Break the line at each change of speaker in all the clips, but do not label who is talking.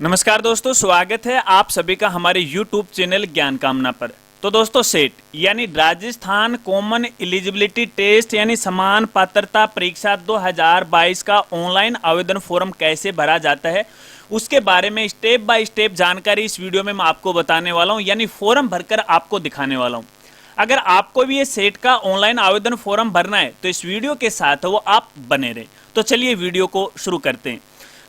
नमस्कार दोस्तों, स्वागत है आप सभी का हमारे YouTube चैनल ज्ञान कामना पर। तो दोस्तों, सेट यानी राजस्थान कॉमन एलिजिबिलिटी टेस्ट यानी समान पात्रता परीक्षा 2022 का ऑनलाइन आवेदन फॉर्म कैसे भरा जाता है उसके बारे में स्टेप बाय स्टेप जानकारी इस वीडियो में मैं आपको बताने वाला हूं, यानी फॉर्म भरकर आपको दिखाने वाला हूं। अगर आपको भी ये सेट का ऑनलाइन आवेदन फॉर्म भरना है तो इस वीडियो के साथ वो आप बने रहें। तो चलिए वीडियो को शुरू करते हैं।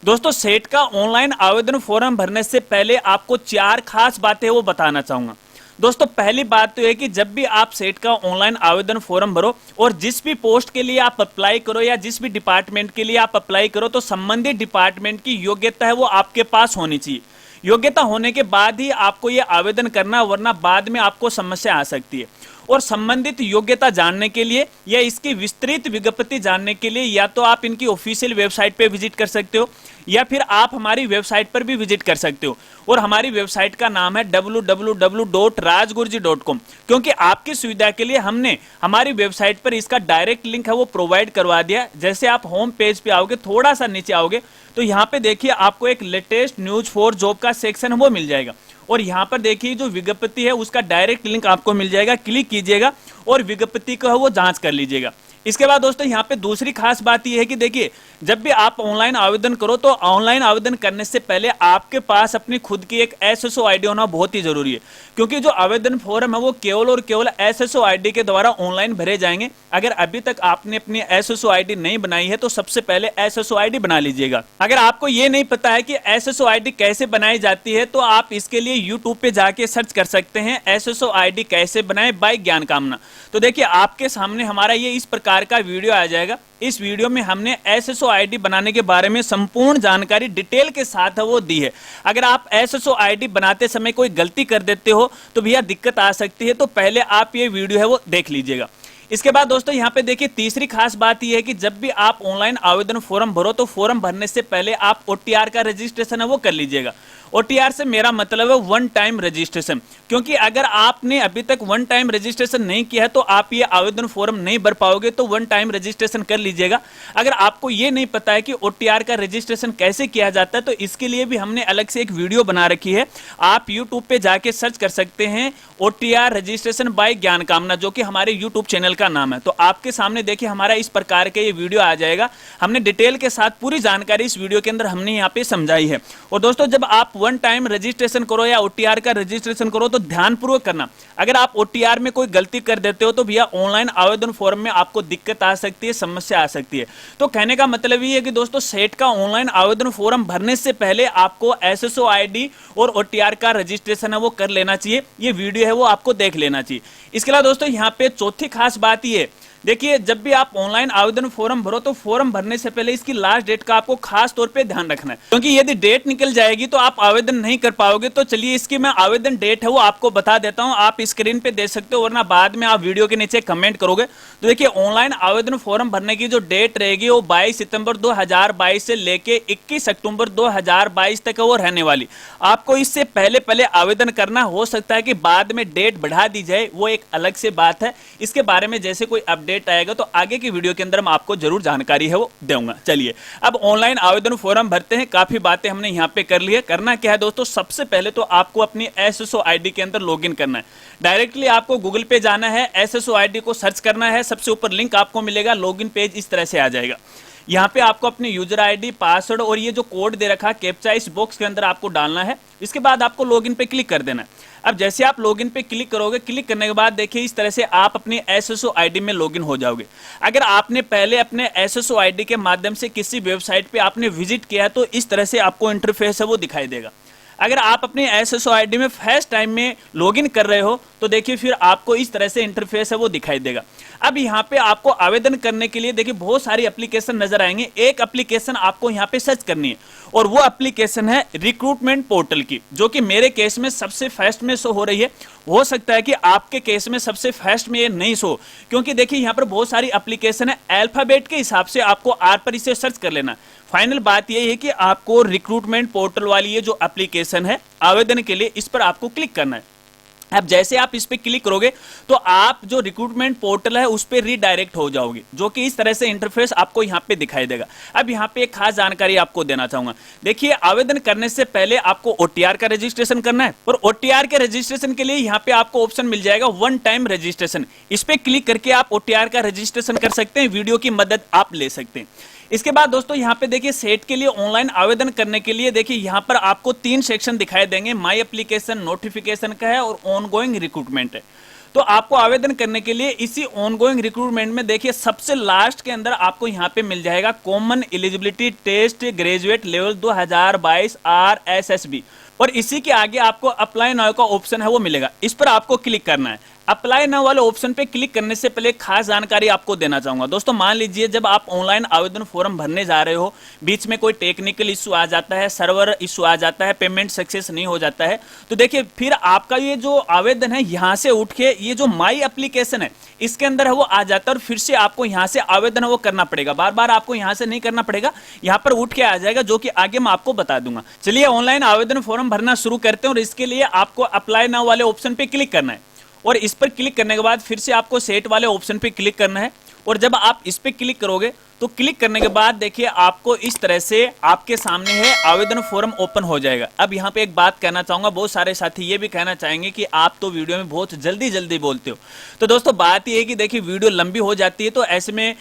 दोस्तों, सेट का ऑनलाइन आवेदन फॉर्म भरने से पहले आपको 4 खास बातें वो बताना चाहूंगा। दोस्तों, पहली बात तो है कि जब भी आप सेट का ऑनलाइन आवेदन फॉर्म भरो और जिस भी पोस्ट के लिए आप अप्लाई करो या जिस भी डिपार्टमेंट के लिए आप अप्लाई करो तो संबंधित डिपार्टमेंट की योग्यता है वो आपके पास होनी चाहिए। योग्यता होने के बाद ही आपको ये आवेदन करना, वरना बाद में आपको समस्या आ सकती है। और संबंधित योग्यता जानने के लिए या इसकी विस्तृत विज्ञप्ति जानने के लिए या तो आप इनकी ऑफिशियल वेबसाइट पे विजिट कर सकते हो या फिर आप हमारी वेबसाइट पर भी विजिट कर सकते हो। और हमारी वेबसाइट का नाम है www.rajgurji.com, क्योंकि आपकी सुविधा के लिए हमने हमारी वेबसाइट पर इसका डायरेक्ट लिंक है वो प्रोवाइड करवा दिया। जैसे आप होम पेज पे आओगे, थोड़ा सा नीचे आओगे तो यहाँ पे देखिए आपको एक लेटेस्ट न्यूज फॉर जॉब का सेक्शन वो मिल जाएगा और यहाँ पर देखिए जो विज्ञप्ति है उसका डायरेक्ट लिंक आपको मिल जाएगा। क्लिक कीजिएगा और विज्ञप्ति को वो जांच कर लीजिएगा। इसके बाद दोस्तों, यहाँ पे दूसरी खास बात यह है कि देखिए, जब भी आप ऑनलाइन आवेदन करो तो ऑनलाइन आवेदन करने से पहले आपके पास अपनी खुद की एक एसएसओ आईडी होना बहुत ही जरूरी है, क्योंकि जो आवेदन फॉर्म है वो केवल और केवल एसएसओ आईडी के द्वारा ऑनलाइन भरे जाएंगे। अगर अभी तक आपने अपनी एसएसओ आईडी नहीं बनाई है तो सबसे पहले एसएसओ आईडी बना लीजिएगा। अगर आपको ये नहीं पता है कि एसएसओ आईडी कैसे बनाई जाती है तो आप इसके लिए यूट्यूब पे जाके सर्च कर सकते हैं, एसएसओ आईडी कैसे बनाए बाय ज्ञान कामना। तो देखिए आपके सामने हमारा ये इस प्रकार का वीडियो आ जाएगा। इस वीडियो में हमने एसएसओ आईडी बनाने के बारे में संपूर्ण जानकारी डिटेल के साथ वो दी है। अगर आप एसएसओ आईडी बनाते समय कोई गलती कर देते हो तो भैया दिक्कत आ सकती है, तो पहले आप ये वीडियो है वो देख लीजिएगा। इसके बाद दोस्तों, यहाँ पे देखिए तीसरी खास बात यह है कि जब भी आप ऑनलाइन आवेदन फॉर्म भरो तो फॉर्म भरने से पहले आप ओटीआर का रजिस्ट्रेशन है वो कर लीजिएगा। ओटीआर से मेरा मतलब है वन टाइम रजिस्ट्रेशन, क्योंकि अगर आपने अभी तक वन टाइम रजिस्ट्रेशन नहीं किया है तो आप ये आवेदन फॉर्म नहीं भर पाओगे। तो वन टाइम रजिस्ट्रेशन कर लीजिएगा। अगर आपको ये नहीं पता है कि ओटीआर का रजिस्ट्रेशन कैसे किया जाता है तो इसके लिए भी हमने अलग से एक वीडियो बना रखी है। आप यूट्यूब पे जाके सर्च कर सकते हैं ओटीआर रजिस्ट्रेशन बाय ज्ञान कामना, जो कि हमारे यूट्यूब चैनल का नाम है। तो आपके सामने देखिए हमारा इस प्रकार का ये वीडियो आ जाएगा। हमने डिटेल के साथ पूरी जानकारी इस वीडियो के अंदर हमने यहाँ पे समझाई है। और दोस्तों, जब आप वन टाइम रजिस्ट्रेशन करो या ओटीआर का रजिस्ट्रेशन करो तो ध्यानपूर्वक करना। अगर आप ओटीआर में कोई गलती कर देते हो तो भैया ऑनलाइन आवेदन फॉर्म में आपको दिक्कत आ सकती है, समस्या आ सकती है। तो कहने का मतलब ये है कि दोस्तों, सेट का ऑनलाइन आवेदन फॉर्म भरने से पहले आपको एसएसओ आईडी और ओटीआर का रजिस्ट्रेशन है वो कर लेना चाहिए। ये वीडियो है वो आपको देख लेना चाहिए। इसके अलावा दोस्तों, यहाँ पे चौथी खास बात ये है, देखिए जब भी आप ऑनलाइन आवेदन फॉर्म भरो तो फॉर्म भरने से पहले इसकी लास्ट डेट का आपको खास तौर पे ध्यान रखना है, क्योंकि यदि डेट निकल जाएगी तो आप आवेदन नहीं कर पाओगे। तो चलिए इसकी मैं आवेदन डेट है वो आपको बता देता हूं। आप स्क्रीन पे देख सकते हो, वरना बाद में आप वीडियो के नीचे कमेंट करोगे। तो देखिए ऑनलाइन आवेदन फॉर्म भरने की जो डेट रहेगी वो 22 सितंबर 2022 से लेके 21 अक्टूबर 2022 तक वो रहने वाली। आपको इससे पहले पहले आवेदन करना, हो सकता है कि बाद में डेट बढ़ा दी जाए, वो एक अलग से बात है। इसके बारे में जैसे कोई अपडेट आएगा तो आगे की वीडियो के अंदर मैं आपको जरूर जानकारी है वो दूंगा। चलिए अब ऑनलाइन आवेदन फॉर्म भरते हैं। काफी बातें हमने यहाँ पे कर ली है। करना क्या है दोस्तों, सबसे पहले तो आपको अपनी एसएसओ आईडी के अंदर लॉगिन करना है। डायरेक्टली आपको गूगल पे जाना है, एसएसओ आईडी को सर्च करना है, सबसे ऊपर लिंक आपको मिलेगा, लॉगिन पेज इस तरह से आ जाएगा। यहाँ पे आपको अपनी यूजर आईडी, पासवर्ड और ये जो कोड दे रखा है कैप्चा इस बॉक्स के अंदर आपको डालना है। इसके बाद आपको लॉगिन पे क्लिक कर देना है। अब जैसे आप लॉगिन पे क्लिक करोगे, क्लिक करने के बाद देखिए इस तरह से आप अपनी एसएसओ आईडी में लॉगिन हो जाओगे। अगर आपने पहले अपने एसएसओ आईडी के माध्यम से किसी वेबसाइट पे आपने विजिट किया तो इस तरह से आपको इंटरफेस है वो दिखाई देगा। अगर आप अपने एसएसओ आईडी में फर्स्ट टाइम में लॉगिन कर रहे हो तो देखिए फिर आपको इस तरह से इंटरफेस है वो दिखाई देगा। अब यहाँ पे आपको आवेदन करने के लिए देखिए बहुत सारी एप्लीकेशन नजर आएंगे। एक एप्लीकेशन आपको यहाँ पे सर्च करनी है और वो एप्लीकेशन है रिक्रूटमेंट पोर्टल की, जो कि मेरे केस में सबसे फर्स्ट में शो हो रही है। हो सकता है कि आपके केस में सबसे फर्स्ट में ये नहीं शो, क्योंकि देखिए यहाँ पर बहुत सारी एप्लीकेशन है। अल्फाबेट के हिसाब से आपको आर पर इसे सर्च कर लेना। फाइनल बात यह है कि आपको रिक्रूटमेंट पोर्टल वाली ये जो एप्लीकेशन है आवेदन के लिए, इस पर आपको क्लिक करना है। अब जैसे आप इस पे क्लिक करोगे तो आप जो रिक्रूटमेंट पोर्टल है उस पे रीडायरेक्ट हो जाओगे, जो कि इस तरह से इंटरफेस आपको यहाँ पे दिखाई देगा। अब यहाँ पे एक खास जानकारी आपको देना चाहूंगा। देखिए, आवेदन करने से पहले आपको OTR का रजिस्ट्रेशन करना है, और OTR के रजिस्ट्रेशन के लिए यहाँ पे आपको ऑप्शन मिल जाएगा वन टाइम रजिस्ट्रेशन। इस पे क्लिक करके आप OTR का रजिस्ट्रेशन कर सकते हैं, वीडियो की मदद आप ले सकते हैं। इसके बाद दोस्तों यहाँ पे देखिए, सेट के लिए ऑनलाइन आवेदन करने के लिए देखिए यहाँ पर आपको 3 सेक्शन दिखाई देंगे। माई एप्लीकेशन, नोटिफिकेशन का है और ऑनगोइंग रिक्रूटमेंट है। तो आपको आवेदन करने के लिए इसी ऑनगोइंग रिक्रूटमेंट में देखिए सबसे लास्ट के अंदर आपको यहाँ पे मिल जाएगा common eligibility test graduate level 2022 RSSB, और इसी के आगे आपको अप्लाई नाउ का ऑप्शन है वो मिलेगा। इस पर आपको क्लिक करना है। अप्लाई नाउ वाले ऑप्शन पे क्लिक करने से पहले खास जानकारी आपको देना चाहूंगा। दोस्तों, मान लीजिए जब आप ऑनलाइन आवेदन फॉर्म भरने जा रहे हो, बीच में कोई टेक्निकल इश्यू आ जाता है, सर्वर इश्यू आ जाता है, पेमेंट सक्सेस नहीं हो जाता है, तो देखिए फिर आपका ये जो आवेदन है यहाँ से उठ के ये जो माई एप्लीकेशन है इसके अंदर है वो आ जाता है, और फिर से आपको यहाँ से आवेदन है वो करना पड़ेगा। बार बार आपको यहाँ से नहीं करना पड़ेगा, यहाँ पर उठ के आ जाएगा, जो कि आगे मैं आपको बता दूंगा। चलिए ऑनलाइन आवेदन फॉर्म भरना शुरू करते हैं, और इसके लिए आपको अप्लाई नाउ वाले ऑप्शन पे क्लिक करना है, और इस पर क्लिक करने के बाद फिर से आपको सेट वाले ऑप्शन पे क्लिक करना है। और जब आप इस पे क्लिक करोगे तो क्लिक करने के बाद देखिए आपको इस तरह से आपके सामने है आवेदन फॉर्म ओपन हो जाएगा। अब यहाँ पे एक बात कहना चाहूंगा, बहुत सारे साथी ये भी कहना चाहेंगे कि आप तो वीडियो में बहुत जल्दी जल्दी बोलते हो। तो दोस्तों बात ये है कि देखिए वीडियो लंबी हो जाती है, तो ऐसे में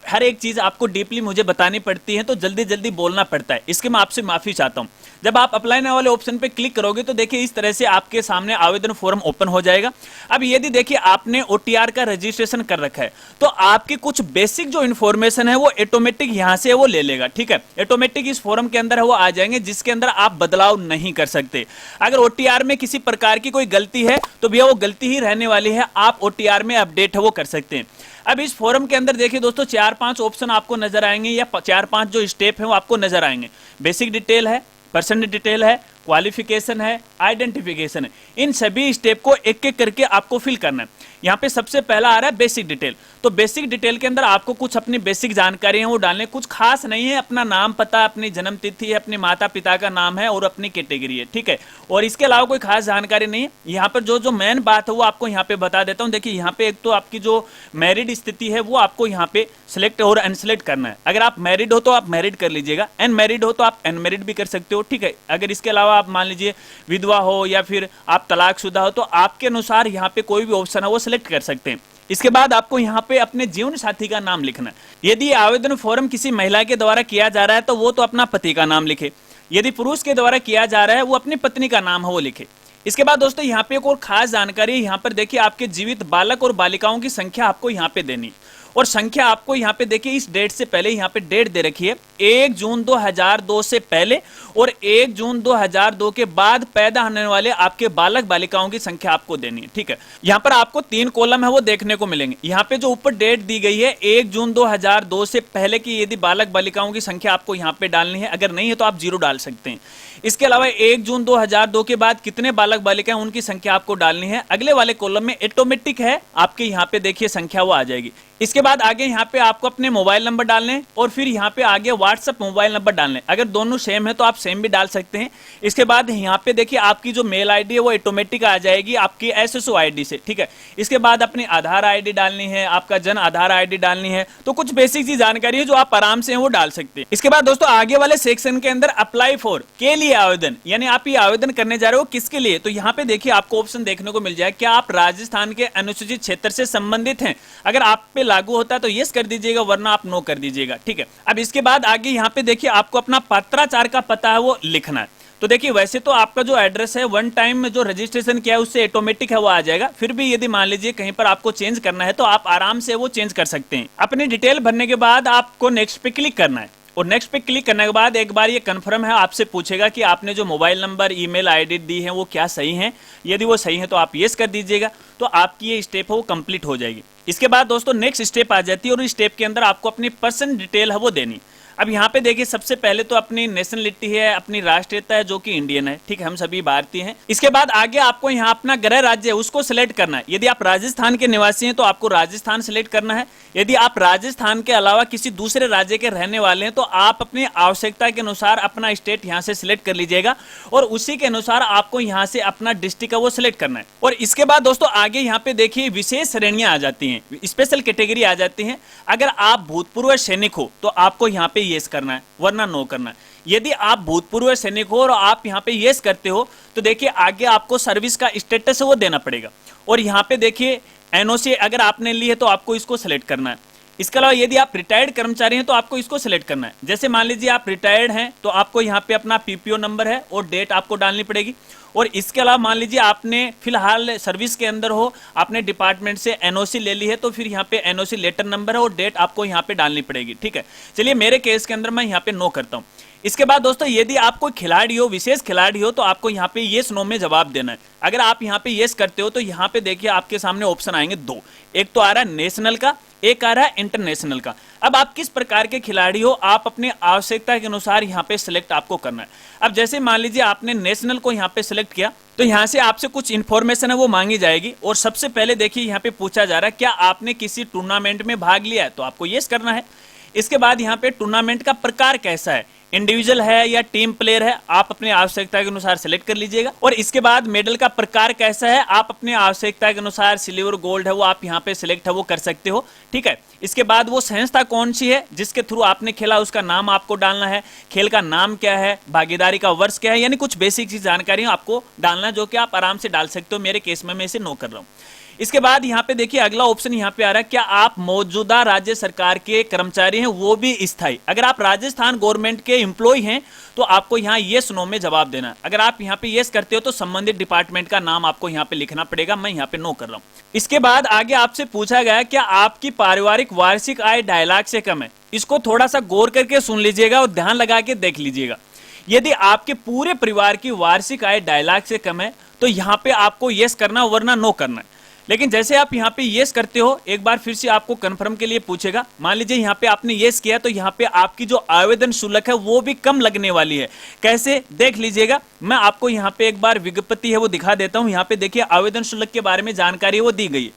हर एक चीज आपको डीपली मुझे बतानी पड़ती है, तो जल्दी जल्दी बोलना पड़ता है। इसके मैं आपसे माफी चाहता हूँ। जब आप अप्लाई नाउ वाले ऑप्शन पे क्लिक करोगे तो देखिए इस तरह से आपके सामने आवेदन फॉर्म ओपन हो जाएगा। अब यदि देखिए आपने OTR का रजिस्ट्रेशन कर रखा है तो आपकी कुछ बेसिक जो इन्फॉर्मेशन है वो ऑटोमेटिक यहां से वो ले लेगा, ठीक है। ऑटोमेटिक इस फॉर्म के अंदर है वो आ जाएंगे, जिसके अंदर आप बदलाव नहीं कर सकते। अगर OTR में किसी प्रकार की कोई गलती है तो भैया वो गलती ही रहने वाली है, आप OTR में अपडेट है वो कर सकते हैं। अब इस फॉर्म के अंदर देखिए दोस्तों 4-5 ऑप्शन आपको नजर आएंगे, या 4-5 जो स्टेप है वो आपको नजर आएंगे। बेसिक डिटेल है, पर्सन डिटेल है, क्वालिफिकेशन है, आइडेंटिफिकेशन है। इन सभी स्टेप को एक एक करके आपको फिल करना है। यहाँ पे सबसे पहला आ रहा है बेसिक डिटेल। तो बेसिक डिटेल के अंदर आपको कुछ अपनी बेसिक जानकारी है वो डालने, कुछ खास नहीं है, अपना नाम पता, अपनी जन्म तिथि है, अपने माता पिता का नाम है और अपनी कैटेगरी है, ठीक है। और इसके अलावा कोई खास जानकारी नहीं है। यहाँ पर जो मेन बात है वो आपको यहाँ पे बता देता हूँ। देखिए यहाँ पे एक तो आपकी जो मैरिड स्थिति है वो आपको यहाँ पे सिलेक्ट और अनसिलेक्ट करना है। अगर आप मैरिड हो तो आप मैरिड कर लीजिएगा, अनमैरिड हो तो आप अनमैरिड भी कर सकते हो, ठीक है। अगर इसके अलावा आप मान लीजिए विधवा हो या फिर आप तलाकशुदा हो तो आपके अनुसार यहाँ पे कोई भी ऑप्शन है वो सिलेक्ट कर सकते हैं। इसके बाद आपको यहाँ पे अपने जीवन साथी का नाम लिखना है। यदि आवेदन फॉर्म किसी महिला के द्वारा किया जा रहा है तो वो तो अपना पति का नाम लिखे, यदि पुरुष के द्वारा किया जा रहा है वो अपनी पत्नी का नाम है वो लिखे। इसके बाद दोस्तों यहाँ पे एक और खास जानकारी, यहाँ पर देखिए आपके जीवित बालक और बालिकाओं की संख्या आपको यहाँ पे देनी, और संख्या आपको यहाँ पे देखिए इस डेट से पहले यहाँ पे डेट दे रखी है 1 जून 2002 से पहले और 1 जून 2002 के बाद पैदा होने वाले आपके बालक बालिकाओं की संख्या आपको देनी है, ठीक है। यहाँ पर आपको 3 कॉलम है वो देखने को मिलेंगे। यहाँ पे जो ऊपर डेट दी गई है 1 जून 2002 से पहले की यदि बालक बालिकाओं की संख्या आपको यहाँ पे डालनी है, अगर नहीं है तो आप 0 डाल सकते हैं। इसके अलावा 1 जून 2002 के बाद कितने बालक बालिकाएं उनकी संख्या आपको डालनी है, अगले वाले कॉलम में ऑटोमेटिक है आपके यहाँ पे देखिए संख्या वो आ जाएगी। इसके बाद आगे यहाँ पे आपको अपने मोबाइल नंबर डालने और फिर यहाँ पे आगे व्हाट्सएप मोबाइल नंबर डालने, अगर दोनों सेम है तो आप सेम भी डाल सकते हैं। इसके बाद यहाँ पे देखिए आपकी जो मेल आईडी है वो ऑटोमेटिक आ जाएगी आपकी SSO आईडी से, ठीक है। इसके बाद अपनी आधार आईडी डालनी है, आपका जन आधार आईडी डालनी है, तो कुछ बेसिक सी जानकारी है जो आप आराम से वो डाल सकते हैं। इसके बाद दोस्तों आगे वाले सेक्शन के अंदर अप्लाई फॉर के लिए आवेदन, यानी आप ये आवेदन करने जा रहे हो किसके लिए, तो यहाँ पे देखिए आपको ऑप्शन देखने को मिल जाए, क्या आप राजस्थान के अनुसूचित क्षेत्र से संबंधित हैं। अगर आप पे लागू होता है तो यस कर दीजिएगा, वरना आप नो कर दीजिएगा, ठीक है। अब इसके बाद आगे यहाँ पे देखिए आपको अपना पत्राचार का पता है वो लिखना है। तो देखिए वैसे तो आपका जो एड्रेस है वन टाइम में जो रजिस्ट्रेशन किया है उससे ऑटोमेटिक है वो आ जाएगा, फिर भी यदि मान लीजिए कहीं पर आपको चेंज करना है तो आप आराम से वो चेंज कर सकते हैं। अपनी डिटेल भरने के बाद आपको नेक्स्ट पे क्लिक करना है, और नेक्स्ट पे क्लिक करने के बाद एक बार ये कंफर्म है, आपसे पूछेगा कि आपने जो मोबाइल नंबर ईमेल आईडी दी है वो क्या सही है। यदि वो सही है तो आप यस कर दीजिएगा, तो आपकी ये स्टेप है वो कंप्लीट हो जाएगी। इसके बाद दोस्तों नेक्स्ट स्टेप आ जाती है, और इस स्टेप के अंदर आपको अपनी पर्सन डिटेल है वो देनी। अब यहाँ पे देखिए सबसे पहले तो अपनी नेशनलिटी है, अपनी राष्ट्रीयता है जो कि इंडियन है, ठीक है, हम सभी भारतीय हैं। इसके बाद आगे आपको यहाँ अपना गृह राज्य है उसको सिलेक्ट करना है। यदि आप राजस्थान के निवासी हैं तो आपको राजस्थान सिलेक्ट करना है। यदि आप राजस्थान के अलावा किसी दूसरे राज्य के रहने वाले हैं तो आप अपनी आवश्यकता के अनुसार अपना स्टेट यहाँ से सिलेक्ट कर लीजिएगा और उसी के अनुसार आपको यहाँ से अपना डिस्ट्रिक्ट है वो सिलेक्ट करना है। और इसके बाद दोस्तों आगे यहाँ पे देखिए विशेष श्रेणियां आ जाती हैं, स्पेशल कैटेगरी आ जाती हैं। अगर आप भूतपूर्व सैनिक हो तो आपको यहाँ पे यस करना है, वरना नो करना है। यदि आप भूतपूर्व सैनिक हो और आप यहाँ पे यस करते हो तो देखिए आगे आपको सर्विस का स्टेटस वो देना पड़ेगा। और यहाँ पे देखिए एनओसी अगर आपने ली है तो आपको इसको सिलेक्ट करना है। इसके अलावा यदि आप रिटायर्ड कर्मचारी हैं तो आपको इसको सिलेक्ट करना है। जैसे मान लीजिए आप रिटायर्ड हैं तो आपको यहाँ पे अपना पीपीओ नंबर है और डेट आपको डालनी पड़ेगी। और इसके अलावा मान लीजिए आपने फिलहाल सर्विस के अंदर हो, आपने डिपार्टमेंट से एनओसी ले ली है तो फिर यहाँ पे एनओसी लेटर नंबर है और डेट आपको यहाँ पे डालनी पड़ेगी, ठीक है। चलिए मेरे केस के अंदर मैं यहाँ पे नो करता हूँ। इसके बाद दोस्तों यदि आप कोई खिलाड़ी हो, विशेष खिलाड़ी हो, तो आपको यहाँ पे येस नो में जवाब देना है। अगर आप यहाँ पे येस करते हो तो यहाँ पे देखिए आपके सामने ऑप्शन आएंगे दो, एक तो आ रहा है नेशनल का, एक आ रहा है इंटरनेशनल का। अब आप किस प्रकार के खिलाड़ी हो आप अपने आवश्यकता के अनुसार यहाँ पे सिलेक्ट आपको करना है। अब जैसे मान लीजिए आपने नेशनल को यहाँ पे सिलेक्ट किया तो यहाँ से आपसे कुछ इंफॉर्मेशन है वो मांगी जाएगी। और सबसे पहले देखिए यहाँ पे पूछा जा रहा है क्या आपने किसी टूर्नामेंट में भाग लिया है, तो आपको यस करना है। इसके बाद यहाँ पे टूर्नामेंट का प्रकार कैसा है, इंडिविजुअल है या टीम प्लेयर है, आप अपने आवश्यकता के अनुसार सिलेक्ट कर लीजिएगा। और इसके बाद मेडल का प्रकार कैसा है, आप अपने आवश्यकता के अनुसार सिल्वर गोल्ड है वो आप यहाँ पे सिलेक्ट है वो कर सकते हो, ठीक है। इसके बाद वो संस्था कौन सी है जिसके थ्रू आपने खेला उसका नाम आपको डालना है, खेल का नाम क्या है, भागीदारी का वर्ष क्या है, यानी कुछ बेसिक सी जानकारी आपको डालना जो कि आप आराम से डाल सकते हो। मेरे केस में मैं इसे नो कर रहा हूँ। इसके बाद यहाँ पे देखिए अगला ऑप्शन यहाँ पे आ रहा है क्या आप मौजूदा राज्य सरकार के कर्मचारी हैं वो भी स्थायी। अगर आप राजस्थान गवर्नमेंट के एम्प्लॉय हैं तो आपको यहाँ येस नो में जवाब देना है। अगर आप यहाँ पे येस करते हो तो संबंधित डिपार्टमेंट का नाम आपको यहाँ पे लिखना पड़ेगा, मैं यहाँ पे नो कर रहा हूँ। इसके बाद आगे आपसे पूछा गया क्या आपकी पारिवारिक वार्षिक आय 2.5 लाख से कम है। इसको थोड़ा सा गौर करके सुन लीजिएगा और ध्यान लगा के देख लीजिएगा। यदि आपके पूरे परिवार की वार्षिक आय 2.5 लाख से कम है तो यहाँ पे आपको येस करना वरना नो करना है। लेकिन जैसे आप यहाँ पे येस करते हो एक बार फिर से आपको कंफर्म के लिए पूछेगा। मान लीजिए यहाँ पे आपने येस किया तो यहाँ पे आपकी जो आवेदन शुल्क है वो भी कम लगने वाली है। कैसे देख लीजिएगा, मैं आपको यहाँ पे एक बार विज्ञप्ति है वो दिखा देता हूँ। यहाँ पे देखिए आवेदन शुल्क के बारे में जानकारी वो दी गई है।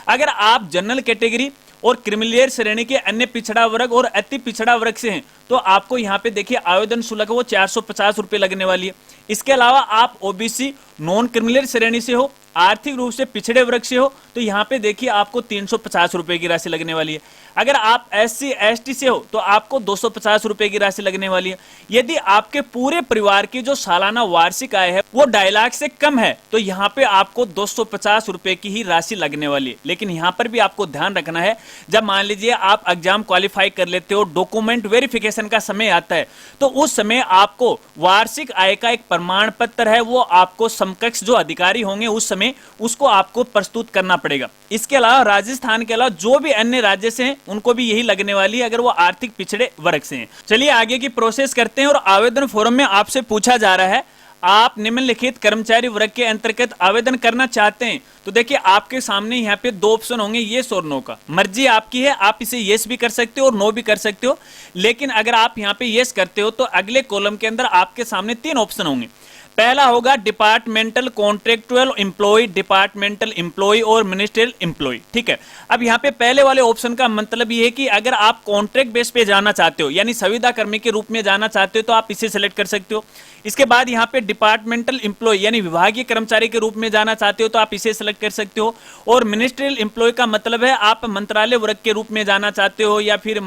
अगर आप जनरल कैटेगरी और क्रिमिलियर श्रेणी के अन्य पिछड़ा वर्ग और अति पिछड़ा वर्ग से हैं तो आपको यहाँ पे देखिए आवेदन शुल्क वो 450 रुपए लगने वाली है। इसके अलावा आप ओबीसी नॉन क्रिमिलियर श्रेणी से हो, आर्थिक रूप से पिछड़े वर्ग से हो तो यहाँ पे देखिए आपको 350 रुपए की राशि लगने वाली है। अगर आप SC ST से हो तो आपको 250 रुपए की राशि लगने वाली है। यदि आपके पूरे परिवार की जो सालाना वार्षिक आय है वो 2.5 लाख से कम है तो यहाँ पे आपको 250 रुपए की ही राशि लगने वाली है। लेकिन यहाँ पर भी आपको ध्यान रखना है, जब मान लीजिए आप एग्जाम क्वालिफाई कर लेते हो, डॉक्यूमेंट वेरिफिकेशन का समय आता है तो उस समय आपको वार्षिक आय का एक प्रमाण पत्र है वो आपको समकक्ष जो अधिकारी होंगे उस समय उसको आपको प्रस्तुत करना पड़ेगा। इसके अलावा राजस्थान के अलावा जो भी अन्य राज्य से हैं उनको भी यही लगने वाली है अगर वो आर्थिक पिछड़े वर्ग से हैं। चलिए आगे की प्रोसेस करते हैं। और आवेदन फॉर्म में आपसे पूछा जा रहा है आप निम्नलिखित कर्मचारी वर्ग के अंतर्गत आवेदन करना चाहते हैं तो देखिए आपके सामने यहाँ पे दो ऑप्शन होंगे, येस और नो का। मर्जी आपकी है, आप इसे येस भी कर सकते हो और नो भी कर सकते हो। लेकिन अगर आप यहाँ पे येस करते हो तो अगले कॉलम के अंदर आपके सामने 3 ऑप्शन होंगे। पहला होगा departmental contractual employ, departmental employ और मिनिस्ट्रियल एम्प्लॉय, ठीक है। अब यहाँ पे पहले वाले ऑप्शन का मतलब ये है कि अगर आप कॉन्ट्रैक्ट बेस पे जाना चाहते हो यानी संविदा कर्मी के रूप में जाना चाहते हो तो आप इसे सेलेक्ट कर सकते हो। इसके बाद यहाँ पे डिपार्टमेंटल एम्प्लॉय यानी विभागीय कर्मचारी के रूप में जाना चाहते हो तो आप इसे सेलेक्ट कर सकते हो। और मिनिस्ट्रियल एम्प्लॉय का मतलब है आप मंत्रालय वर्ग के रूप में जाना चाहते हो या फिर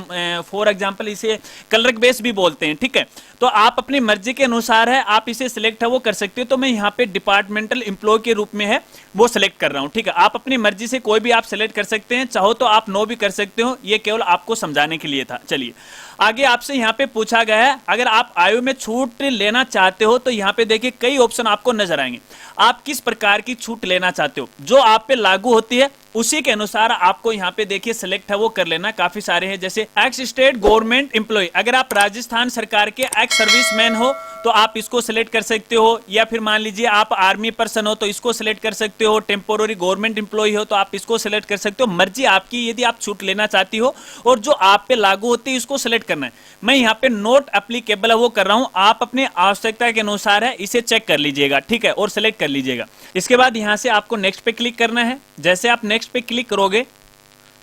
फॉर एग्जांपल इसे क्लर्क बेस भी बोलते हैं, ठीक है। तो आप अपनी मर्जी के अनुसार है आप इसे सिलेक्ट है वो कर सकते हो। तो मैं यहाँ पे डिपार्टमेंटल एम्प्लॉय के रूप में है वो सिलेक्ट कर रहा हूँ, ठीक है। आप अपनी मर्जी से कोई भी आप सिलेक्ट कर सकते हैं, चाहो तो आप नो भी कर सकते हो, ये केवल आपको समझाने के लिए था। चलिए आगे आपसे यहाँ पे पूछा गया है अगर आप आयु में छूट लेना चाहते हो तो यहाँ पे देखिए कई ऑप्शन आपको नजर आएंगे। आप किस प्रकार की छूट लेना चाहते हो, जो आप पे लागू होती है उसी के अनुसार आपको यहाँ पे देखिए सिलेक्ट है वो कर लेना। काफी सारे हैं, जैसे एक्स स्टेट गवर्नमेंट एम्प्लॉय, अगर आप राजस्थान सरकार के एक्स सर्विसमैन हो तो आप इसको सिलेक्ट कर सकते हो, या फिर मान लीजिए आप आर्मी पर्सन हो तो इसको सिलेक्ट कर सकते हो, टेम्पोररी गवर्नमेंट एम्प्लॉय हो तो आप इसको सिलेक्ट कर सकते हो। मर्जी आपकी, यदि आप छूट लेना चाहती हो और जो आप पे लागू होती है इसको सिलेक्ट करना है। मैं यहाँ पे नोट एप्लीकेबल है वो कर रहा हूँ, आप अपने आवश्यकता के अनुसार है इसे चेक कर लीजिएगा, ठीक है, और सिलेक्ट कर लीजिएगा। इसके बाद यहाँ से आपको नेक्स्ट पे क्लिक करना है। जैसे आप नेक्स्ट पे क्लिक करोगे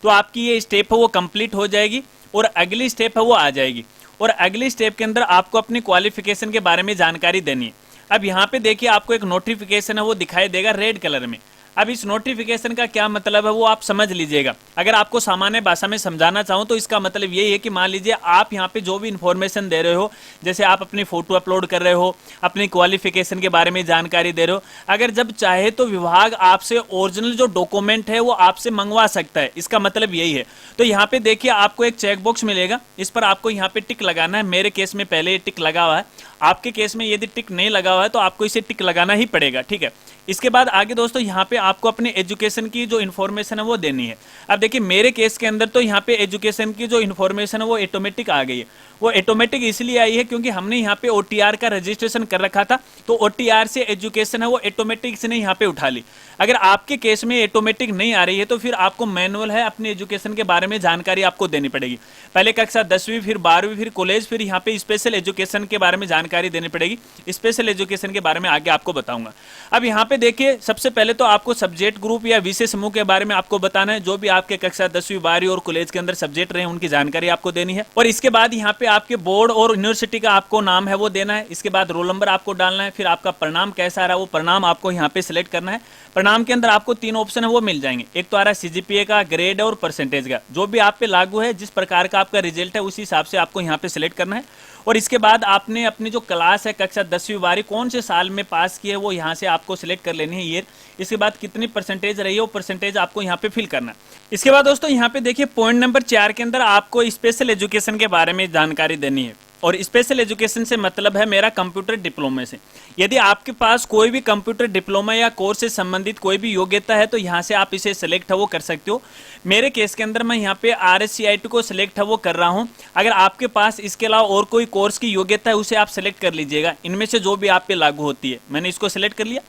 तो आपकी ये स्टेप है वो कंप्लीट हो जाएगी और अगली स्टेप है वो आ जाएगी। और अगली स्टेप के अंदर आपको अपनी क्वालिफिकेशन के बारे में जानकारी देनी है। अब यहाँ पे देखिए आपको एक नोटिफिकेशन है वो दिखाई देगा रेड कलर में। अब इस नोटिफिकेशन का क्या मतलब है वो आप समझ लीजिएगा। अगर आपको सामान्य भाषा में समझाना चाहूँ तो इसका मतलब यही है कि मान लीजिए आप यहाँ पे जो भी इंफॉर्मेशन दे रहे हो, जैसे आप अपनी फोटो अपलोड कर रहे हो, अपनी क्वालिफिकेशन के बारे में जानकारी दे रहे हो, अगर जब चाहे तो विभाग आपसे ओरिजिनल जो डॉक्यूमेंट है वो आपसे मंगवा सकता है। इसका मतलब यही है। तो यहाँ पे देखिए आपको एक चेक बॉक्स मिलेगा, इस पर आपको यहाँ पे टिक लगाना है। मेरे केस में पहले टिक लगा हुआ है, आपके केस में यदि टिक नहीं लगा हुआ है तो आपको इसे टिक लगाना ही पड़ेगा, ठीक है। इसके बाद आगे दोस्तों यहाँ पे आपको अपने एजुकेशन की जो इन्फॉर्मेशन है वो देनी है। अब देखिए मेरे केस के अंदर तो यहाँ पे एजुकेशन की जो इन्फॉर्मेशन है वो ऑटोमेटिक आ गई है। वो ऑटोमेटिक इसलिए आई है क्योंकि हमने यहाँ पे OTR का रजिस्ट्रेशन कर रखा था, तो OTR से एजुकेशन है वो ऑटोमेटिक से यहाँ पे उठा ली। अगर आपके केस में ऑटोमेटिक नहीं आ रही है तो फिर आपको मैनुअल है अपने एजुकेशन के बारे में जानकारी आपको देनी पड़ेगी। पहले कक्षा 10वीं, फिर 12वीं, फिर कॉलेज, फिर यहाँ पे स्पेशल एजुकेशन के बारे में जानकारी देनी पड़ेगी। स्पेशल एजुकेशन के बारे में आगे आपको बताऊंगा। अब यहाँ पे देखिए सबसे पहले तो आपको सब्जेक्ट ग्रुप या विषय समूह के बारे में आपको बताना है। जो भी आपके कक्षा 10वीं, 12वीं और कॉलेज के अंदर सब्जेक्ट रहे उनकी जानकारी आपको देनी है। और इसके बाद यहाँ पे आपके बोर्ड और यूनिवर्सिटी का आपको नाम है वो देना है। इसके बाद रोल नंबर आपको डालना है। फिर आपका परिणाम कैसा रहा वो परिणाम आपको यहाँ पे सिलेक्ट करना है। परिणाम के अंदर आपको 3 ऑप्शन है वो मिल जाएंगे। एक तो आ रहा है CGPA का, ग्रेड और परसेंटेज का। जो भी आप पे लागू है, जिस प्रकार का आपका रिजल्ट है उसी हिसाब से आपको यहाँ पे सिलेक्ट करना है। और इसके बाद आपने अपनी जो क्लास है कक्षा 10वीं 12वीं कौन से साल में पास की है वो यहाँ से आपको सिलेक्ट कर लेनी है ईयर। इसके बाद कितनी परसेंटेज रही है वो परसेंटेज आपको यहाँ पे फिल करना है। इसके बाद दोस्तों यहाँ पे देखिए पॉइंट नंबर 4 के अंदर आपको स्पेशल एजुकेशन के बारे में जानकारी देनी है। और स्पेशल एजुकेशन से मतलब है मेरा कंप्यूटर डिप्लोमा से। यदि आपके पास कोई भी कंप्यूटर डिप्लोमा या कोर्स से संबंधित कोई भी योग्यता है तो यहाँ से आप इसे सिलेक्ट है वो कर सकते हो। मेरे केस के अंदर मैं यहाँ पे RSCIT को सिलेक्ट है वो कर रहा हूँ। अगर आपके पास इसके अलावा और कोई कोर्स की योग्यता है उसे आप सिलेक्ट कर लीजिएगा, इनमें से जो भी आप पे लागू होती है। मैंने इसको सिलेक्ट कर लिया।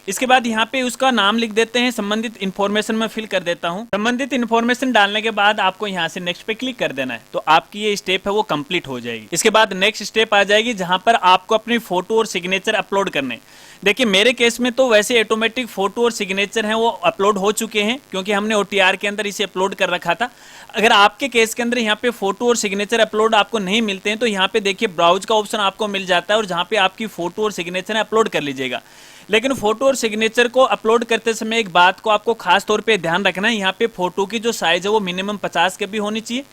इसके बाद यहाँ पे उसका नाम लिख देते हैं, संबंधित इन्फॉर्मेशन में फिल कर देता हूँ। संबंधित इन्फॉर्मेशन डालने के बाद आपको यहाँ से नेक्स्ट पे क्लिक कर देना है, तो आपकी ये स्टेप है वो कंप्लीट हो जाएगी। इसके बाद नेक्स्ट स्टेप आ जाएगी जहाँ पर आपको अपनी फोटो और सिग्नेचर अपलोड करने। देखिए मेरे केस में तो वैसे ऑटोमेटिक फोटो और सिग्नेचर हैं वो अपलोड हो चुके हैं क्योंकि हमने OTR के अंदर इसे अपलोड कर रखा था। अगर आपके केस के अंदर यहाँ पे फोटो और सिग्नेचर अपलोड आपको नहीं मिलते हैं तो यहाँ पे देखिए ब्राउज का ऑप्शन आपको मिल जाता है और जहाँ पे आपकी फोटो और सिग्नेचर अपलोड कर लीजिएगा। लेकिन फोटो और सिग्नेचर को अपलोड करते समय एक बात को आपको खास तौर पे ध्यान रखना है, यहाँ पे फोटो की जो साइज है वो मिनिमम 50 KB होनी चाहिए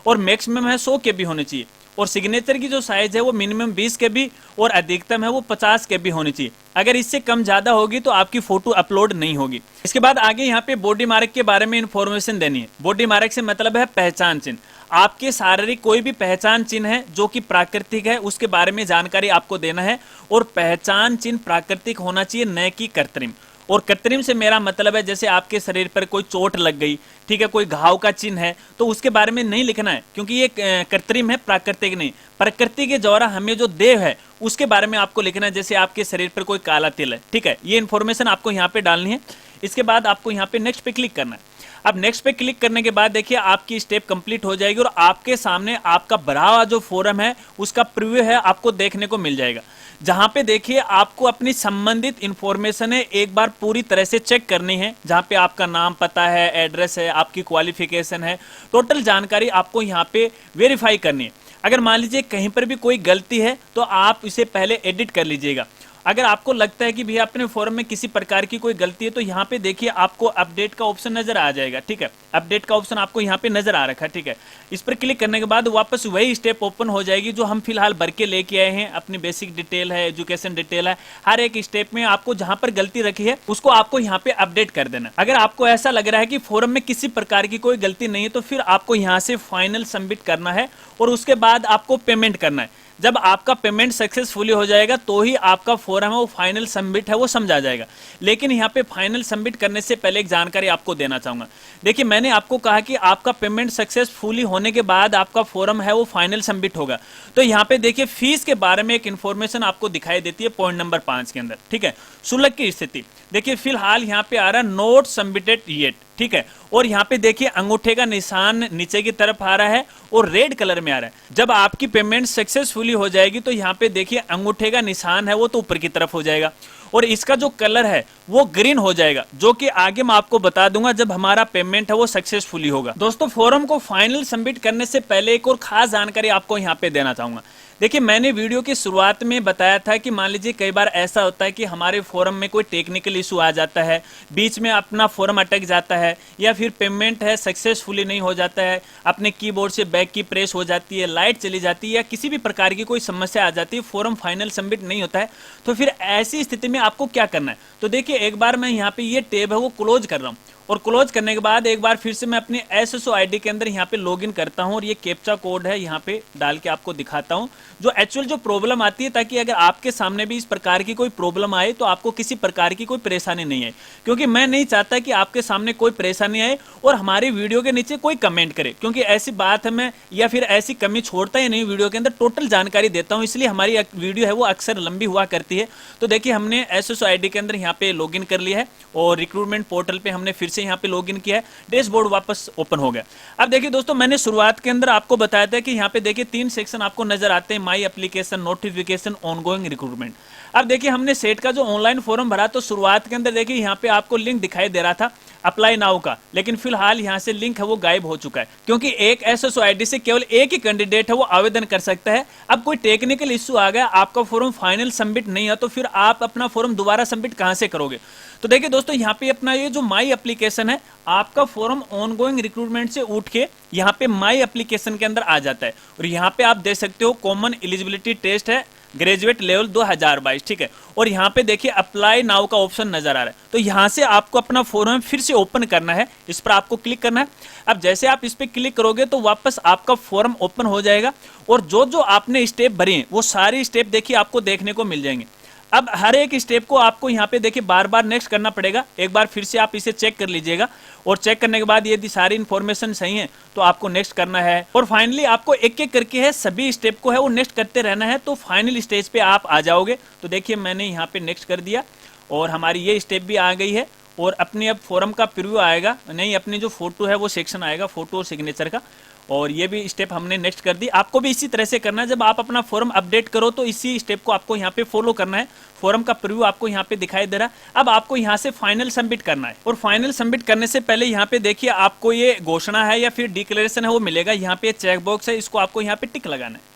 और मैक्सिमम है 100 KB होनी चाहिए। और सिग्नेचर की जो साइज है वो मिनिमम 20 KB और अधिकतम है वो 50 KB होनी चाहिए। अगर इससे कम ज्यादा होगी तो आपकी फोटो अपलोड नहीं होगी। इसके बाद आगे यहाँ पे बॉडी मार्क के बारे में इंफॉर्मेशन देनी है। बॉडी मार्क से मतलब है पहचान चिन्ह। आपके शारीरिक कोई भी पहचान चिन्ह है जो कि प्राकृतिक है उसके बारे में जानकारी आपको देना है। और पहचान चिन्ह प्राकृतिक होना चाहिए, न कि कृत्रिम। और कृत्रिम से मेरा मतलब है जैसे आपके शरीर पर कोई चोट लग गई, ठीक है, कोई घाव का चिन्ह है तो उसके बारे में नहीं लिखना है क्योंकि ये कृत्रिम है, प्राकृतिक नहीं। प्रकृति के द्वारा हमें जो देह है उसके बारे में आपको लिखना है, जैसे आपके शरीर पर कोई काला तिल है, ठीक है, ये इन्फॉर्मेशन आपको यहाँ पे डालनी है। इसके बाद आपको यहाँ पे नेक्स्ट पे क्लिक करना है। अब नेक्स्ट पे क्लिक करने के बाद देखिए आपकी स्टेप कंप्लीट हो जाएगी और आपके सामने आपका भरा हुआ जो फॉर्म है उसका प्रीव्यू है आपको देखने को मिल जाएगा, जहां पे देखिए आपको अपनी संबंधित इंफॉर्मेशन है एक बार पूरी तरह से चेक करनी है। जहां पे आपका नाम, पता है, एड्रेस है, आपकी क्वालिफिकेशन है, टोटल जानकारी आपको यहाँ पे वेरीफाई करनी है। अगर मान लीजिए कहीं पर भी कोई गलती है तो आप इसे पहले एडिट कर लीजिएगा। अगर आपको लगता है कि भैया अपने फॉर्म में किसी प्रकार की कोई गलती है तो यहाँ पे देखिए आपको अपडेट का ऑप्शन नजर आ जाएगा, ठीक है, अपडेट का ऑप्शन आपको यहाँ पे नजर आ रखा है, ठीक है। इस पर क्लिक करने के बाद वापस वही स्टेप ओपन हो जाएगी जो हम फिलहाल भर के लेके आए हैं। अपनी बेसिक डिटेल है, एजुकेशन डिटेल है, हर एक स्टेप में आपको जहां पर गलती रखी है उसको आपको यहाँ पे अपडेट कर देना। अगर आपको ऐसा लग रहा है कि फॉर्म में किसी प्रकार की कोई गलती नहीं है तो फिर आपको यहाँ से फाइनल सबमिट करना है और उसके बाद आपको पेमेंट करना है। जब आपका पेमेंट सक्सेसफुली हो जाएगा तो ही आपका फॉर्म है वो फाइनल सबमिट है वो समझा जाएगा। लेकिन यहाँ पे फाइनल सबमिट करने से पहले एक जानकारी आपको देना चाहूंगा। देखिए, मैंने आपको कहा कि आपका पेमेंट सक्सेसफुली होने के बाद आपका फॉर्म है वो फाइनल सबमिट होगा। तो यहाँ पे देखिए, फीस के बारे में एक इन्फॉर्मेशन आपको दिखाई देती है पॉइंट नंबर 5 के अंदर। ठीक है, शुल्क की स्थिति देखिए, फिलहाल यहाँ पे आ रहा है नोट सबमिटेड येट। ठीक है, और यहाँ पे देखिए अंगूठे का निशान नीचे की तरफ आ रहा है और रेड कलर में आ रहा है। जब आपकी पेमेंट सक्सेसफुली हो जाएगी तो यहाँ पे देखिए अंगूठे का निशान है वो तो ऊपर की तरफ हो जाएगा और इसका जो कलर है वो ग्रीन हो जाएगा, जो कि आगे मैं आपको बता दूंगा जब हमारा पेमेंट है वो सक्सेसफुली होगा। दोस्तों, फॉर्म को फाइनल सबमिट करने से पहले एक और खास जानकारी आपको यहाँ पे देना चाहूंगा। देखिए, मैंने वीडियो की शुरुआत में बताया था कि मान लीजिए कई बार ऐसा होता है कि हमारे फॉर्म में कोई टेक्निकल इशू आ जाता है, बीच में अपना फॉर्म अटक जाता है या फिर पेमेंट है सक्सेसफुली नहीं हो जाता है, अपने कीबोर्ड से बैक की प्रेस हो जाती है, लाइट चली जाती है या किसी भी प्रकार की कोई समस्या आ जाती है, फॉर्म फाइनल सबमिट नहीं होता है। तो फिर ऐसी स्थिति में आपको क्या करना है? तो देखिए, एक बार मैं यहाँ पे ये टैब है वो क्लोज कर रहा हूँ और क्लोज करने के बाद एक बार फिर से मैं अपनी SSO ID के अंदर यहाँ पे लॉगिन करता हूँ और ये कैप्चा कोड है यहाँ पे डाल के आपको दिखाता हूँ जो एक्चुअल जो प्रॉब्लम आती है, ताकि अगर आपके सामने भी इस प्रकार की कोई प्रॉब्लम आए तो आपको किसी प्रकार की कोई परेशानी नहीं आए, क्योंकि मैं नहीं चाहता कि आपके सामने कोई परेशानी आए और हमारी वीडियो के नीचे कोई कमेंट करे, क्योंकि ऐसी बात है मैं या फिर ऐसी कमी छोड़ता ही नहीं वीडियो के अंदर, टोटल जानकारी देता हूँ, इसलिए हमारी वीडियो है वो अक्सर लंबी हुआ करती है। तो देखिए, हमने SSO ID के अंदर यहाँ पे लॉगिन कर लिया है और रिक्रूटमेंट पोर्टल पे हमने फिर से यहाँ पे लॉगिन किया है, डैशबोर्ड वापस ओपन हो गया। अब देखिए दोस्तों, मैंने शुरुआत के अंदर आपको बताया था कि यहाँ पे देखिए 3 सेक्शन आपको नजर आते हैं, my application, notification, ongoing recruitment. अब देखिए, हमने सेट का जो ऑनलाइन फॉर्म भरा तो शुरुआत के अंदर देखिए यहाँ पे आपको लिंक दिखाई दे रहा था अप्लाई नाउ का, लेकिन फिलहाल यहाँ से लिंक है वो गायब हो चुका है, क्योंकि एक SSO ID से केवल एक ही कैंडिडेट है वो आवेदन कर सकता है। अब कोई टेक्निकल इश्यू आ गया, आपका फॉर्म फाइनल सबमिट नहीं है, तो फिर आप अपना फॉर्म दोबारा सबमिट कहां से करोगे? तो देखिए दोस्तों, यहाँ पे अपना ये जो माई एप्लीकेशन है, आपका फॉर्म ऑनगोइंग रिक्रूटमेंट से उठ के यहाँ पे माई एप्लीकेशन के अंदर आ जाता है और यहाँ पे आप देख सकते हो कॉमन एलिजिबिलिटी टेस्ट है, ग्रेजुएट लेवल 2022। ठीक है, और यहाँ पे देखिए अप्लाई नाउ का ऑप्शन नजर आ रहा है, तो यहाँ से आपको अपना फॉर्म फिर से ओपन करना है, इस पर आपको क्लिक करना है। अब जैसे आप इस पे क्लिक करोगे तो वापस आपका फॉर्म ओपन हो जाएगा और जो जो आपने स्टेप भरे हैं वो सारी स्टेप देखिए आपको देखने को मिल जाएंगे। अब हर एक स्टेप को आपको यहाँ पे देखिए बार बार नेक्स्ट करना पड़ेगा, एक बार फिर से आप इसे चेक कर लीजिएगा और चेक करने के बाद यदि सारी इन्फॉर्मेशन सही है तो आपको नेक्स्ट करना है और फाइनली आपको एक एक करके है सभी स्टेप को है वो नेक्स्ट करते रहना है, तो फाइनल स्टेज पे आप आ जाओगे। तो देखिए, मैंने यहाँ पे नेक्स्ट कर दिया और हमारी ये स्टेप भी आ गई है और अपने अब फॉर्म का प्रीव्यू आएगा, नहीं अपनी जो फोटो है वो सेक्शन आएगा फोटो और सिग्नेचर का, और ये भी स्टेप हमने नेक्स्ट कर दी। आपको भी इसी तरह से करना है, जब आप अपना फॉर्म अपडेट करो तो इसी स्टेप को आपको यहाँ पे फॉलो करना है। फॉर्म का प्रीव्यू आपको यहाँ पे दिखाई दे रहा है। अब आपको यहाँ से फाइनल सबमिट करना है और फाइनल सबमिट करने से पहले यहाँ पे देखिए आपको ये घोषणा है या फिर डिक्लेरेशन है वो मिलेगा, यहाँ पे चेक बॉक्स है, इसको आपको यहाँ पे टिक लगाना है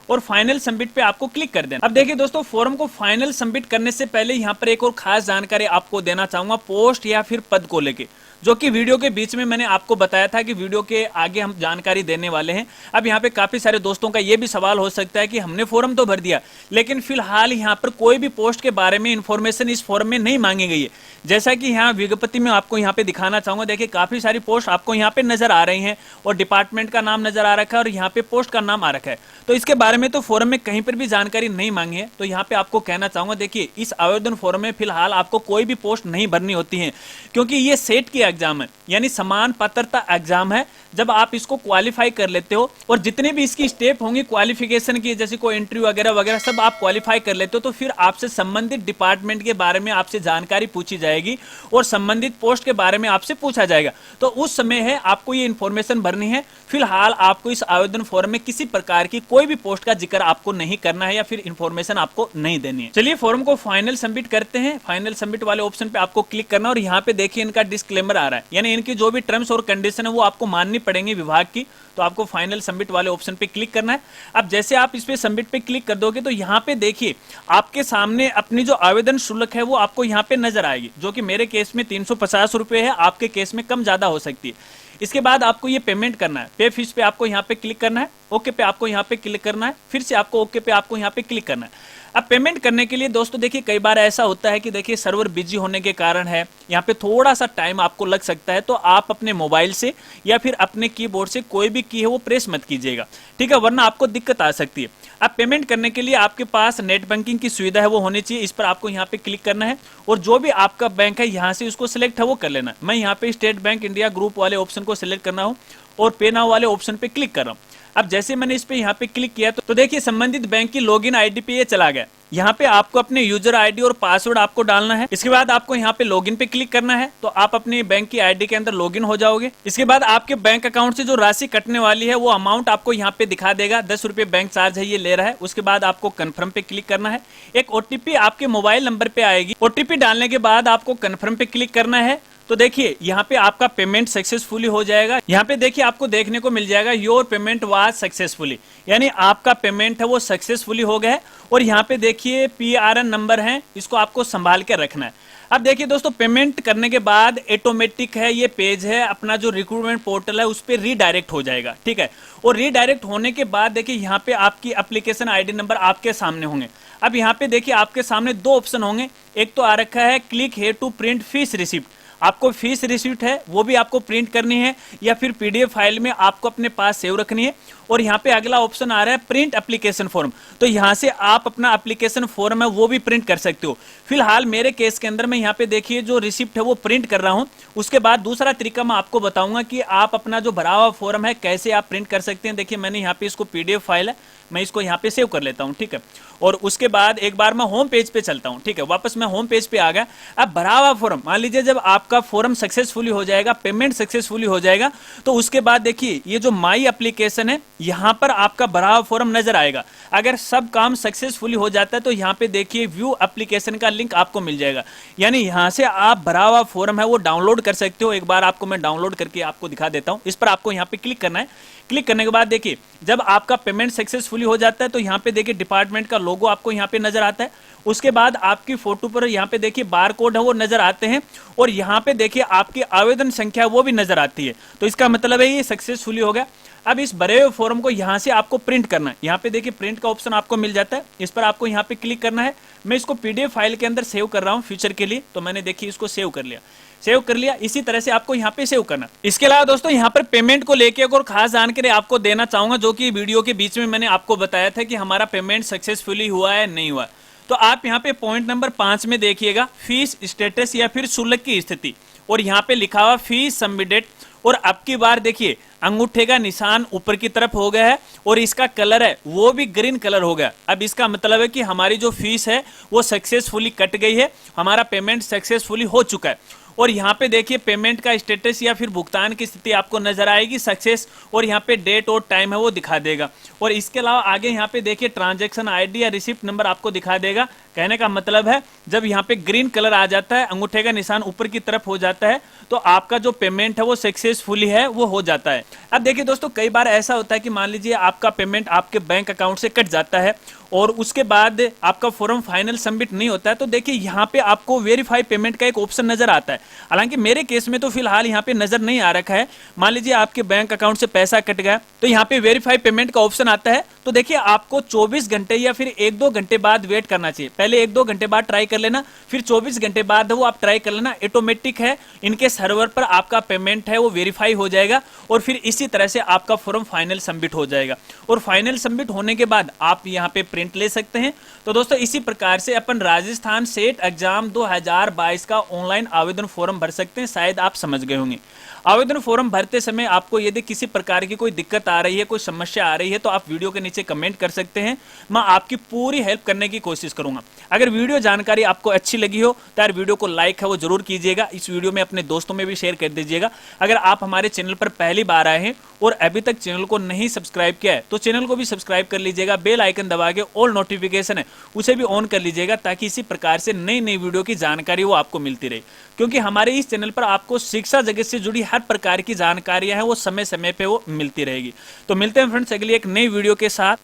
और फाइनल सबमिट पे आपको क्लिक कर देना। अब देखिए दोस्तों, फॉर्म को फाइनल सबमिट करने से पहले यहाँ पर एक और खास जानकारी आपको देना चाहूंगा पोस्ट या फिर पद को लेके, जो कि वीडियो के बीच में मैंने आपको बताया था कि वीडियो के आगे हम जानकारी देने वाले हैं। अब यहाँ पे काफी सारे दोस्तों का ये भी सवाल हो सकता है कि हमने फॉर्म तो भर दिया लेकिन फिलहाल यहाँ पर कोई भी पोस्ट के बारे में इंफॉर्मेशन इस फॉर्म में नहीं मांगी गई है। जैसा कि यहाँ विज्ञप्ति में आपको यहाँ पे दिखाना चाहूंगा, देखिए काफी सारी पोस्ट आपको यहाँ पे नजर आ रही हैं और डिपार्टमेंट का नाम नजर आ रखा है और यहाँ पे पोस्ट का नाम आ रखा है, तो इसके बारे में तो फॉर्म में कहीं पर भी जानकारी नहीं मांगी है। तो यहाँ पे आपको कहना चाहूंगा, देखिए इस आवेदन फॉर्म में फिलहाल आपको कोई भी पोस्ट नहीं भरनी होती है, क्योंकि ये सेट की एग्जाम है, यानी समान पात्रता एग्जाम है। जब आप इसको क्वालिफाई कर लेते हो और जितने भी इसकी स्टेप होंगी क्वालिफिकेशन की, जैसे कोई इंटरव्यू वगैरह वगैरह सब आप क्वालिफाई कर लेते हो, तो फिर आपसे संबंधित डिपार्टमेंट के बारे में आपसे जानकारी पूछी जाएगी और संबंधित पोस्ट के बारे में आपसे पूछा जाएगा। तो उस समय है आपको ये इन्फॉर्मेशन भरनी है। फिलहाल आपको इस आवेदन फॉर्म में किसी प्रकार की कोई भी पोस्ट का जिक्र आपको नहीं करना है या फिर इन्फॉर्मेशन आपको नहीं देनी है। चलिए फॉर्म को फाइनल सबमिट करते हैं। फाइनल सबमिट वाले ऑप्शन पे आपको क्लिक करना और यहाँ पे देखिए इनका डिस्क्लेमर आ रहा है, यानी इनकी जो भी टर्म्स और कंडीशन है वो आपको माननी पड़ेंगी विभाग की। तो आपको फाइनल सबमिट वाले ऑप्शन पे क्लिक करना है। अब जैसे आप इस पे सबमिट पे क्लिक कर दोगे तो यहाँ पे देखिए आपके सामने अपनी जो आवेदन शुल्क है वो आपको यहाँ पे नजर आएगी, जो कि मेरे केस में 350 रुपए है, आपके केस में कम ज्यादा हो सकती है। इसके बाद आपको ये पेमेंट करना है, पे फीस पे आपको यहाँ पे क्लिक करना है, ओके पे आपको यहाँ पे क्लिक करना है, फिर से आपको ओके पे आपको यहाँ पे क्लिक करना है। अब पेमेंट करने के लिए दोस्तों देखिए कई बार ऐसा होता है कि देखिए सर्वर बिजी होने के कारण है, यहाँ पे थोड़ा सा टाइम आपको लग सकता है, तो आप अपने मोबाइल से या फिर अपने कीबोर्ड से कोई भी की है वो प्रेस मत कीजिएगा, ठीक है, वरना आपको दिक्कत आ सकती है। अब पेमेंट करने के लिए आपके पास नेट बैंकिंग की सुविधा है वो होनी चाहिए, इस पर आपको यहाँ पे क्लिक करना है और जो भी आपका बैंक है यहाँ से उसको सिलेक्ट है वो कर लेना। मैं यहाँ पे स्टेट बैंक इंडिया ग्रुप वाले ऑप्शन को सिलेक्ट करना हूँ और पे नाउ वाले ऑप्शन पे क्लिक कर रहा हूँ। अब जैसे मैंने इस पे यहाँ पे क्लिक किया तो देखिए संबंधित बैंक की लॉगिन आईडी पे ये चला गया। यहाँ पे आपको अपने यूजर आईडी और पासवर्ड आपको डालना है। इसके बाद आपको यहाँ पे लॉगिन पे क्लिक करना है तो आप अपने बैंक की आईडी के अंदर लॉगिन हो जाओगे। इसके बाद आपके बैंक अकाउंट से जो राशि कटने वाली है वो अमाउंट आपको यहाँ पे दिखा देगा, 10 रुपए बैंक चार्ज है ये ले रहा है। उसके बाद आपको कन्फर्म पे क्लिक करना है। एक ओटीपी आपके मोबाइल नंबर पे आएगी, ओटीपी डालने के बाद आपको कन्फर्म पे क्लिक करना है। तो देखिए यहाँ पे आपका पेमेंट सक्सेसफुली हो जाएगा। यहाँ पे देखिए आपको देखने को मिल जाएगा योर पेमेंट वाज सक्सेसफुली, यानी आपका पेमेंट है वो सक्सेसफुली हो गया है। और यहाँ पे देखिए PRN नंबर है, इसको आपको संभाल के रखना है। अब देखिए दोस्तों पेमेंट करने के बाद ऑटोमेटिक है ये पेज है अपना जो रिक्रूटमेंट पोर्टल है उस पर रीडायरेक्ट हो जाएगा, ठीक है। और रीडायरेक्ट होने के बाद देखिए यहाँ पे आपकी एप्लीकेशन आईडी नंबर आपके सामने होंगे। अब यहाँ पे देखिए आपके सामने दो ऑप्शन होंगे, एक तो आ रखा है click here to print fees receipt, आपको फीस रिसीट है वो भी आपको प्रिंट करनी है या फिर PDF फाइल में आपको अपने पास सेव रखनी है। और यहाँ पे अगला ऑप्शन आ रहा है प्रिंट एप्लीकेशन फॉर्म, तो यहाँ से आप अपना एप्लीकेशन फॉर्म है वो भी प्रिंट कर सकते हो। फिलहाल मेरे केस के अंदर मैं यहाँ पे देखिए जो रिसिप्ट है वो प्रिंट कर रहा हूँ। उसके बाद दूसरा तरीका मैं आपको बताऊंगा कि आप अपना जो भरा हुआ फॉर्म है कैसे आप प्रिंट कर सकते हैं। देखिए मैंने यहाँ पे इसको PDF फाइल है, मैं इसको यहाँ पे सेव कर लेता हूँ, ठीक है। और उसके बाद एक बार मैं होम पेज पे चलता हूँ, ठीक है। वापस मैं होम पेज पे आ गया। अब भरा हुआ फॉर्म, मान लीजिए जब आपका फॉर्म सक्सेसफुली हो जाएगा, पेमेंट सक्सेसफुली हो जाएगा, तो उसके बाद देखिए ये जो माई एप्लीकेशन है यहाँ पर आपका भरा हुआ फॉर्म नजर आएगा। अगर सब काम सक्सेसफुली हो जाता है तो यहाँ पे देखिए व्यू एप्लीकेशन का लिंक आपको मिल जाएगा, यानी यहाँ से आप भरा हुआ फॉर्म है वो डाउनलोड कर सकते हो। एक बार आपको मैं डाउनलोड करके आपको दिखा देता हूँ। इस पर आपको यहाँ पे क्लिक करना है। क्लिक करने के बाद देखिए जब आपका पेमेंट सक्सेसफुली हो जाता है तो यहाँ पे देखिए डिपार्टमेंट का लोगो आपको यहाँ पे नजर आता है। उसके बाद आपकी फोटो पर यहाँ पे देखिए बार कोड है वो नजर आते हैं और यहाँ पे देखिए आपकी आवेदन संख्या वो भी नजर आती है। तो इसका मतलब है ये सक्सेसफुली हो गया। अब इस भरे हुए फॉर्म को यहाँ से आपको प्रिंट करना है। यहाँ पे देखिए प्रिंट का ऑप्शन आपको मिल जाता है, इस पर आपको यहाँ पे क्लिक करना है। मैं इसको PDF फाइल के अंदर सेव कर रहा हूँ फ्यूचर के लिए, तो मैंने देखिए इसको सेव कर लिया। इसी तरह से आपको यहाँ पे सेव करना। इसके अलावा दोस्तों यहाँ पर पेमेंट को लेके एक और खास जानकारी आपको देना चाहूंगा, जो कि वीडियो के बीच में मैंने आपको बताया था कि हमारा पेमेंट सक्सेसफुली हुआ है नहीं हुआ। तो आप यहाँ पे पॉइंट नंबर 5 में देखिएगा फीस स्टेटस या फिर शुल्क की स्थिति, और यहाँ पे लिखा हुआ फीस सबमिटेड। और अब की बार देखिए अंगूठे का निशान ऊपर की तरफ हो गया है और इसका कलर है वो भी ग्रीन कलर हो गया। अब इसका मतलब है कि हमारी जो फीस है वो सक्सेसफुली कट गई है, हमारा पेमेंट सक्सेसफुली हो चुका है। और यहाँ पे देखिए पेमेंट का स्टेटस या फिर भुगतान की स्थिति आपको नजर आएगी सक्सेस, और यहाँ पे डेट और टाइम है वो दिखा देगा। और इसके अलावा आगे यहाँ पे देखिए ट्रांजैक्शन आईडी या रिसिप्ट नंबर आपको दिखा देगा। कहने का मतलब है जब यहाँ पे ग्रीन कलर आ जाता है, अंगूठे का निशान ऊपर की तरफ हो जाता है, तो आपका जो पेमेंट है वो सक्सेसफुली है वो हो जाता है। अब देखिए दोस्तों कई बार ऐसा होता है कि मान लीजिए आपका पेमेंट आपके बैंक अकाउंट से कट जाता है और उसके बाद आपका फॉर्म फाइनल सबमिट नहीं होता है, तो देखिए यहाँ पे आपको वेरीफाई पेमेंट का एक ऑप्शन नजर आता है। हालांकि मेरे केस में तो फिलहाल यहाँ पे नजर नहीं आ रखा है। मान लीजिए आपके बैंक अकाउंट से पैसा कट गया तो यहाँ पे वेरीफाई पेमेंट का ऑप्शन आता है। तो देखिए आपको 24 घंटे या फिर 1-2 घंटे बाद वेट करना चाहिए। पहले 1-2 घंटे बाद ट्राई कर लेना, फिर 24 घंटे बाद वो आप ट्राई कर लेना। ऑटोमेटिक है, इनके सर्वर पर आपका पेमेंट है वो वेरीफाई हो जाएगा और फिर इसी तरह से आपका फॉर्म फाइनल सबमिट हो जाएगा। और फाइनल सबमिट होने के बाद आप यहाँ पे प्रिंट ले सकते हैं। तो दोस्तों इसी प्रकार से अपन राजस्थान सेट एग्जाम 2022 का ऑनलाइन आवेदन फॉर्म भर सकते हैं। शायद आप समझ गए होंगे। आवेदन फॉर्म भरते समय आपको यदि किसी प्रकार की कोई दिक्कत आ रही है, कोई समस्या आ रही है, तो आप वीडियो के नीचे कमेंट कर सकते हैं। मैं आपकी पूरी हेल्प करने की कोशिश करूंगा। अगर वीडियो जानकारी आपको अच्छी लगी हो तो यार वीडियो को लाइक है वो जरूर कीजिएगा। इस वीडियो में अपने दोस्तों में भी शेयर कर दीजिएगा। अगर आप हमारे चैनल पर पहली बार आए हैं और अभी तक चैनल को नहीं सब्सक्राइब किया है तो चैनल को भी सब्सक्राइब कर लीजिएगा। बेल आइकन दबा के ऑल नोटिफिकेशन है उसे भी ऑन कर लीजिएगा, ताकि इसी प्रकार से नई नई वीडियो की जानकारी वो आपको मिलती रहे। क्योंकि हमारे इस चैनल पर आपको शिक्षा जगत से जुड़ी हर प्रकार की जानकारियां हैं वो समय समय पे वो मिलती रहेगी। तो मिलते हैं फ्रेंड्स अगली एक नई वीडियो के साथ।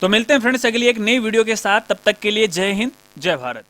तब तक के लिए जय हिंद, जय भारत।